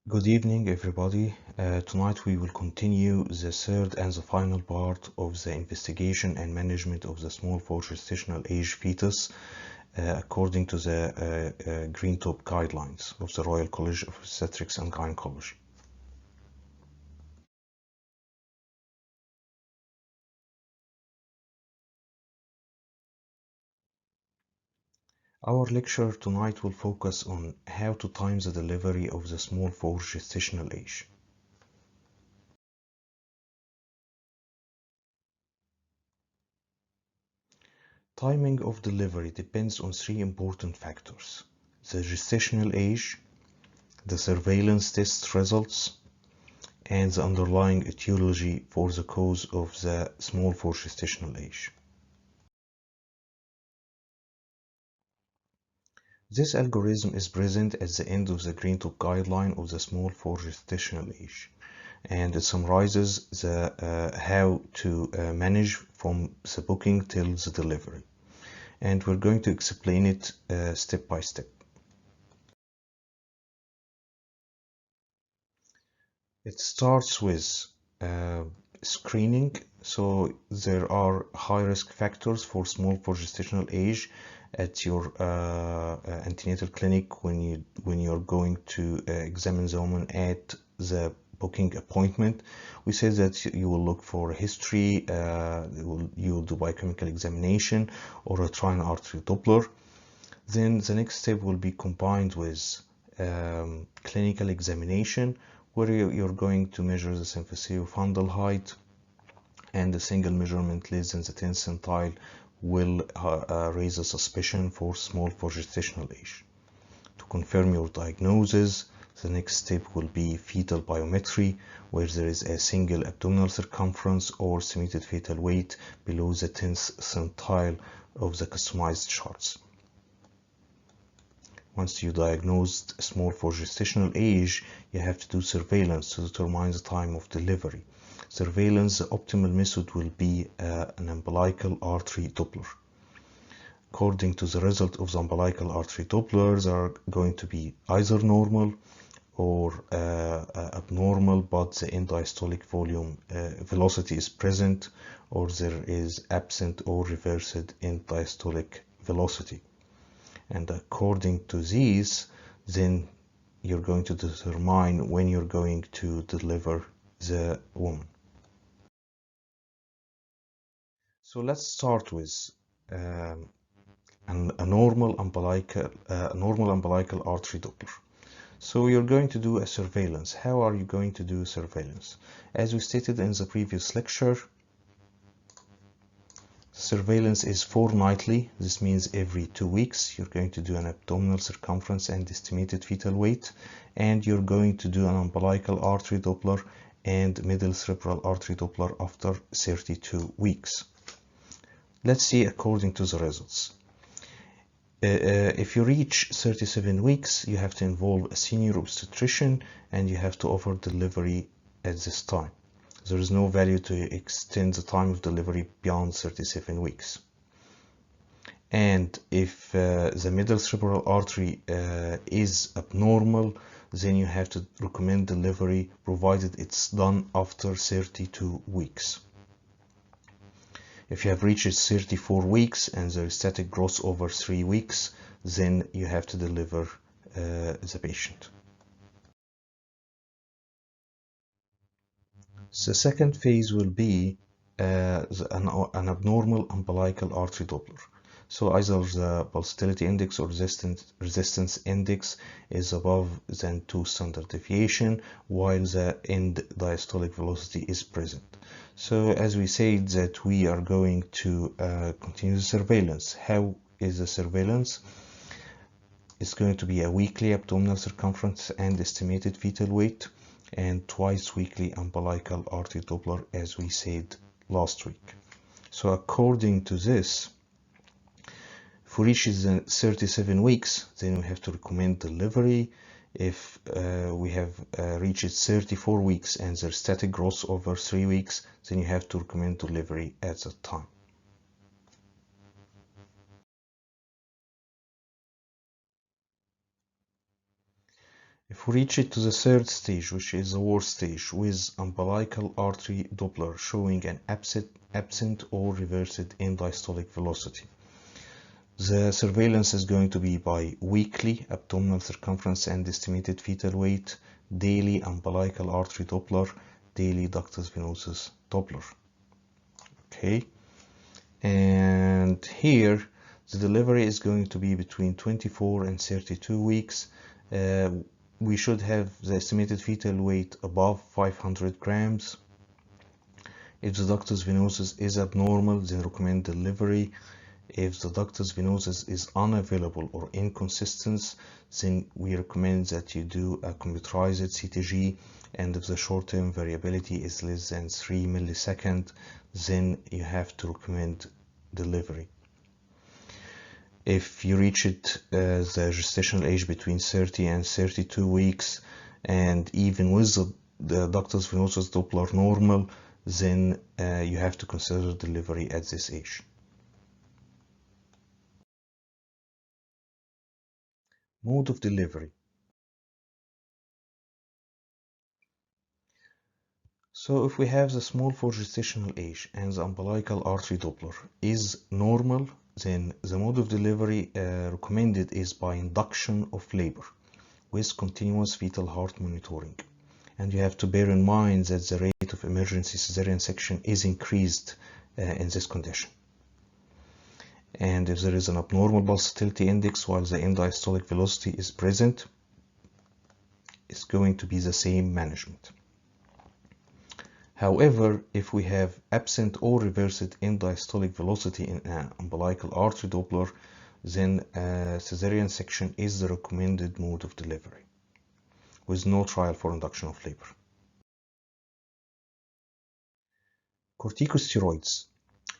Good evening, everybody. Tonight we will continue the third and the final part of the investigation and management of the small for gestational age fetus according to the Green Top guidelines of the Royal College of Obstetrics and Gynecology. Our lecture tonight will focus on how to time the delivery of the small for gestational age. Timing of delivery depends on three important factors: the gestational age, the surveillance test results, and the underlying etiology for the cause of the small for gestational age. This algorithm is present at the end of the Green Top guideline of the small for gestational age, and it summarizes the how to manage from the booking till the delivery, and we're going to explain it step by step. It starts with screening. So there are high risk factors for small for gestational age at your antenatal clinic when you're going to examine the woman at the booking appointment. We say that you will look for a history, you will do biochemical examination or a trine artery Doppler. Then the next step will be combined with clinical examination, where you're going to measure the symphysiofundal height, and a single measurement less than the 10th centile will raise a suspicion for small for gestational age. To confirm your diagnosis, the next step will be fetal biometry, where there is a single abdominal circumference or estimated fetal weight below the 10th centile of the customized charts. Once you diagnosed small for gestational age, you have to do surveillance to determine the time of delivery. Surveillance, the optimal method will be an umbilical artery Doppler. According to the result of the umbilical artery Dopplers are going to be either normal or abnormal, but the end diastolic volume velocity is present, or there is absent or reversed end diastolic velocity. And according to these, then you're going to determine when you're going to deliver the woman. So let's start with a normal umbilical artery Doppler. So you're going to do a surveillance. How are you going to do surveillance? As we stated in the previous lecture, surveillance is fortnightly. This means every 2 weeks you're going to do an abdominal circumference and estimated fetal weight, and you're going to do an umbilical artery Doppler and middle cerebral artery Doppler after 32 weeks. Let's see according to the results. If you reach 37 weeks, you have to involve a senior obstetrician and you have to offer delivery at this time. There is no value to extend the time of delivery beyond 37 weeks. And if the middle cerebral artery is abnormal, then you have to recommend delivery provided it's done after 32 weeks. If you have reached 34 weeks and there is static growth over 3 weeks, then you have to deliver the patient. The second phase will be an abnormal umbilical artery Doppler. So either the pulsatility index or resistance index is above than 2 standard deviation, while the end diastolic velocity is present. So as we said that we are going to continue the surveillance. How is the surveillance? It's going to be a weekly abdominal circumference and estimated fetal weight, and twice weekly umbilical artery Doppler, as we said last week. So according to this, if we reach 37 weeks, then we have to recommend delivery. If we have reached 34 weeks and there's static growth over 3 weeks, then you have to recommend delivery at that time. If we reach it to the third stage, which is the worst stage, with umbilical artery Doppler showing an absent or reversed end diastolic velocity, the surveillance is going to be by weekly abdominal circumference and estimated fetal weight, daily umbilical artery Doppler, daily ductus venosus Doppler. Okay, and here the delivery is going to be between 24 and 32 weeks. We should have the estimated fetal weight above 500 grams. If the ductus venosus is abnormal, then recommend delivery. If the ductus venosus is unavailable or inconsistent, then we recommend that you do a computerized CTG, and if the short-term variability is less than 3 milliseconds, then you have to recommend delivery. If you reach it the gestational age between 30 and 32 weeks, and even with the ductus venosus Doppler normal, then you have to consider delivery at this age. Mode of delivery. So if we have the small for gestational age and the umbilical artery Doppler is normal, then the mode of delivery recommended is by induction of labor with continuous fetal heart monitoring. And you have to bear in mind that the rate of emergency cesarean section is increased in this condition. And if there is an abnormal pulsatility index while the end diastolic velocity is present, it's going to be the same management. However, if we have absent or reversed end diastolic velocity in an umbilical artery Doppler, then cesarean section is the recommended mode of delivery, with no trial for induction of labor. Corticosteroids.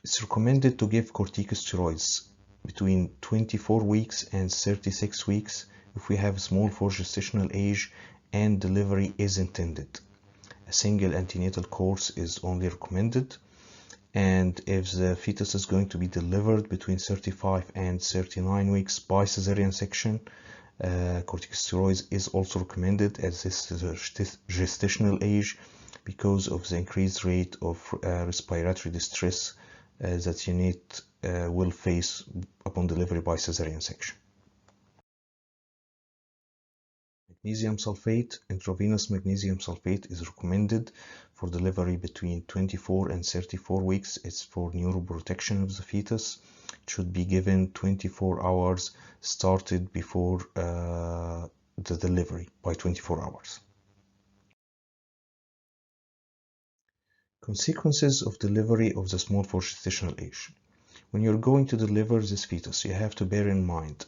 It's recommended to give corticosteroids between 24 weeks and 36 weeks if we have small for gestational age and delivery is intended. A single antenatal course is only recommended, and if the fetus is going to be delivered between 35 and 39 weeks by cesarean section, corticosteroids is also recommended as this is a gestational age because of the increased rate of respiratory distress that unit will face upon delivery by cesarean section. Magnesium sulfate. Intravenous magnesium sulfate is recommended for delivery between 24 and 34 weeks. It's for neuroprotection of the fetus. It should be given 24 hours started before the delivery, by 24 hours. Consequences of delivery of the small for gestational age. When you're going to deliver this fetus, you have to bear in mind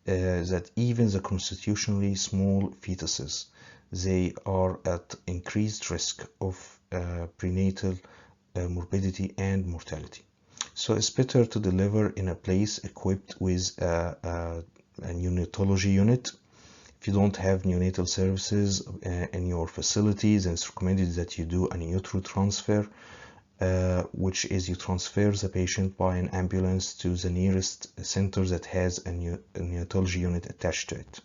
that even the constitutionally small fetuses, they are at increased risk of prenatal morbidity and mortality. So it's better to deliver in a place equipped with a neonatology unit. If you don't have neonatal services in your facilities, then it's recommended that you do a neutro transfer, which is you transfer the patient by an ambulance to the nearest center that has a neonatology unit attached to it.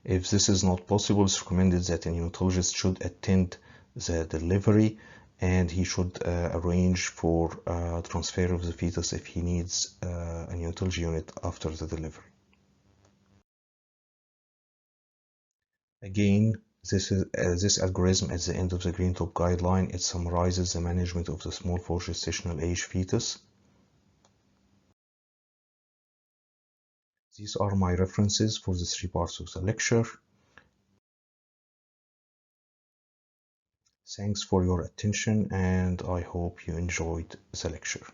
If this is not possible, it's recommended that a neonatologist should attend the delivery, and he should arrange for transfer of the fetus if he needs a neonatology unit after the delivery. Again, this algorithm at the end of the Green Top guideline, it summarizes the management of the small for gestational age fetus. These are my references for the 3 parts of the lecture. Thanks for your attention, and I hope you enjoyed the lecture.